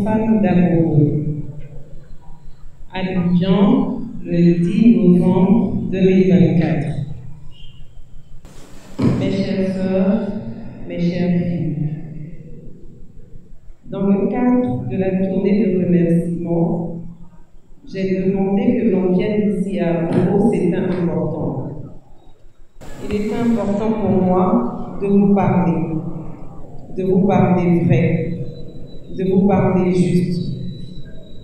femme d'amour. Abidjan, le 10 novembre 2024. Mes chères sœurs, mes chères filles, dans le cadre de la tournée de remerciements, j'ai demandé que l'on vienne ici à Bordeaux, c'était important. Il était important pour moi de vous parler vrai, de vous parler juste,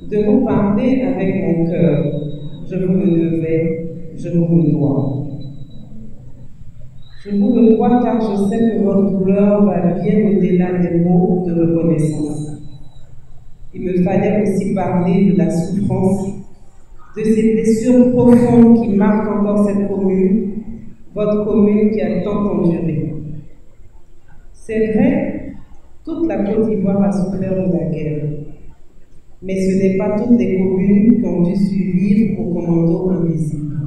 de vous parler avec mon cœur. Je vous le devais, je vous le dois. Je vous le dois car je sais que votre douleur va bien au-delà des mots de reconnaissance. Il me fallait aussi parler de la souffrance, de ces blessures profondes qui marquent encore cette commune, votre commune qui a tant enduré. C'est vrai, toute la Côte d'Ivoire a souffert de la guerre, mais ce n'est pas toutes les communes qui ont dû survivre au commando invisible.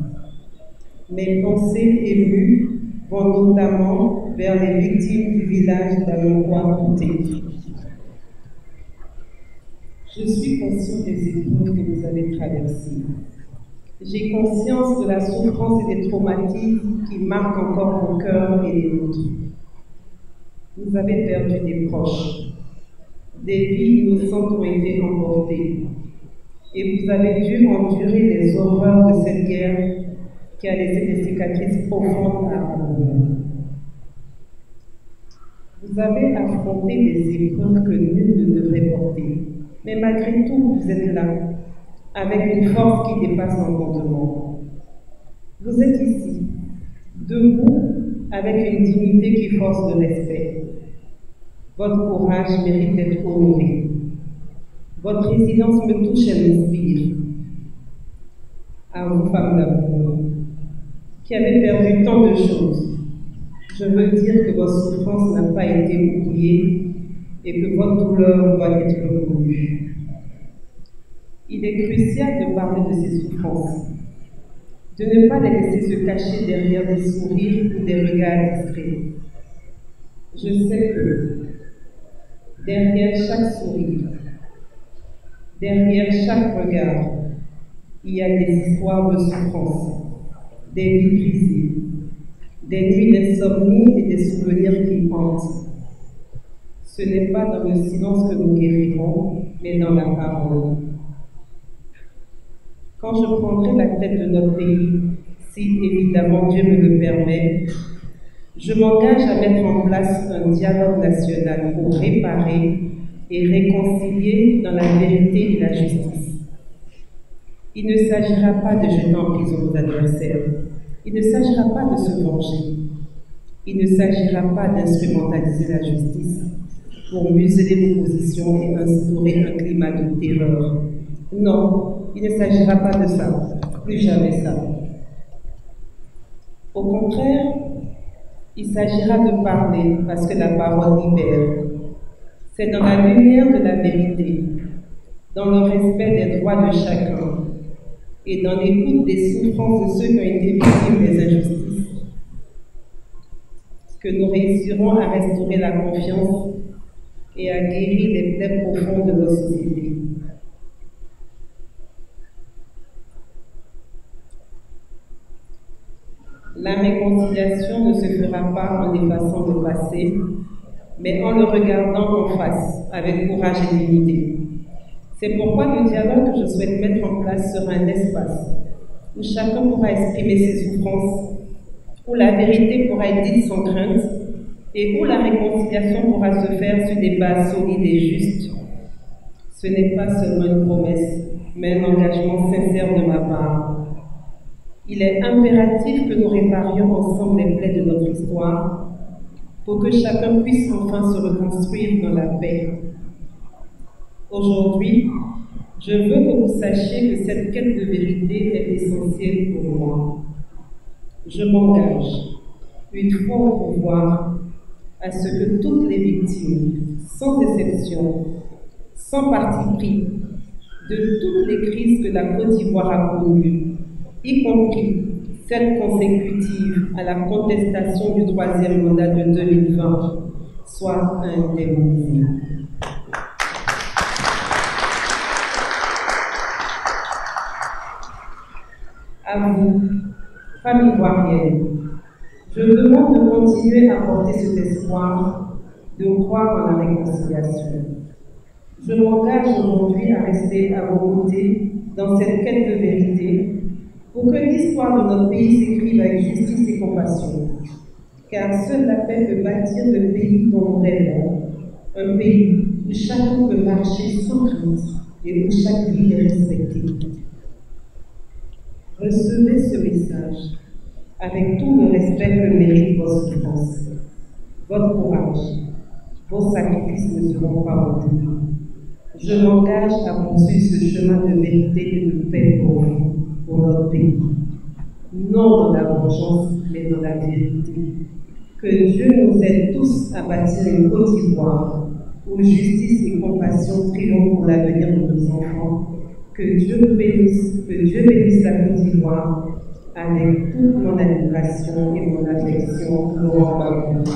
Mes pensées émues vont notamment vers les victimes du village d'Alongoa-Kouté. Je suis consciente des épreuves que vous avez traversées. J'ai conscience de la souffrance et des traumatismes qui marquent encore vos cœurs et les nôtres. Vous avez perdu des proches. Des vies innocentes ont été emportées. Et vous avez dû endurer les horreurs de cette guerre qui a laissé des cicatrices profondes à vous. Vous avez affronté des épreuves que nul ne devrait porter. Mais malgré tout, vous êtes là, avec une force qui dépasse l'entendement. Vous êtes ici, debout, avec une dignité qui force le respect. Votre courage mérite d'être honoré. Votre résilience me touche et m'inspire. À vous, femmes d'amour, qui avez perdu tant de choses, je veux dire que votre souffrance n'a pas été oubliée et que votre douleur doit être reconnue. Il est crucial de parler de ces souffrances, de ne pas les laisser se cacher derrière des sourires ou des regards discrets. Je sais que derrière chaque sourire, derrière chaque regard, il y a des histoires de souffrance, des vies brisées, des nuits d'insomnie et des souvenirs qui hantent. Ce n'est pas dans le silence que nous guérirons, mais dans la parole. Quand je prendrai la tête de notre pays, si évidemment Dieu me le permet, je m'engage à mettre en place un dialogue national pour réparer et réconcilier dans la vérité et la justice. Il ne s'agira pas de jeter en prison nos adversaires. Il ne s'agira pas de se venger. Il ne s'agira pas d'instrumentaliser la justice pour museler l'opposition et instaurer un climat de terreur. Non, il ne s'agira pas de ça, plus jamais ça. Au contraire, il s'agira de parler parce que la parole libère. C'est dans la lumière de la vérité, dans le respect des droits de chacun et dans l'écoute des souffrances de ceux qui ont été victimes des injustices que nous réussirons à restaurer la confiance et à guérir les plaies profondes de nos sociétés. La réconciliation ne se fera pas en effaçant le passé, mais en le regardant en face, avec courage et dignité. C'est pourquoi le dialogue que je souhaite mettre en place sera un espace où chacun pourra exprimer ses souffrances, où la vérité pourra être dite sans crainte et où la réconciliation pourra se faire sur des bases solides et justes. Ce n'est pas seulement une promesse, mais un engagement sincère de ma part. Il est impératif que nous réparions ensemble les plaies de notre histoire pour que chacun puisse enfin se reconstruire dans la paix. Aujourd'hui, je veux que vous sachiez que cette quête de vérité est essentielle pour moi. Je m'engage, une fois au pouvoir, à ce que toutes les victimes, sans exception, sans parti pris, de toutes les crises que la Côte d'Ivoire a connues, y compris celles consécutives à la contestation du 3e mandat de 2020, soient indemnisées. À vous, famille ivoirienne, je demande de continuer à porter cet espoir, de croire en la réconciliation. Je m'engage aujourd'hui à rester à vos côtés dans cette quête de vérité pour que l'histoire de notre pays s'écrive avec justice et compassion. Car seule la paix peut bâtir le pays dont nous rêvons, un pays où chacun peut marcher sans crainte et où chaque vie est respectée. Recevez ce message avec tout le respect que mérite votre souffrance. Votre courage, vos sacrifices ne seront pas retenus. Je m'engage à poursuivre ce chemin de vérité et de paix pour vous, pour notre pays. Non dans la vengeance, mais dans la vérité. Que Dieu nous aide tous à bâtir une Côte d'Ivoire où justice et compassion triomphent pour l'avenir de nos enfants. Que Dieu bénisse la Côte d'Ivoire avec toute mon admiration et mon affection. Laurent Gbagbo.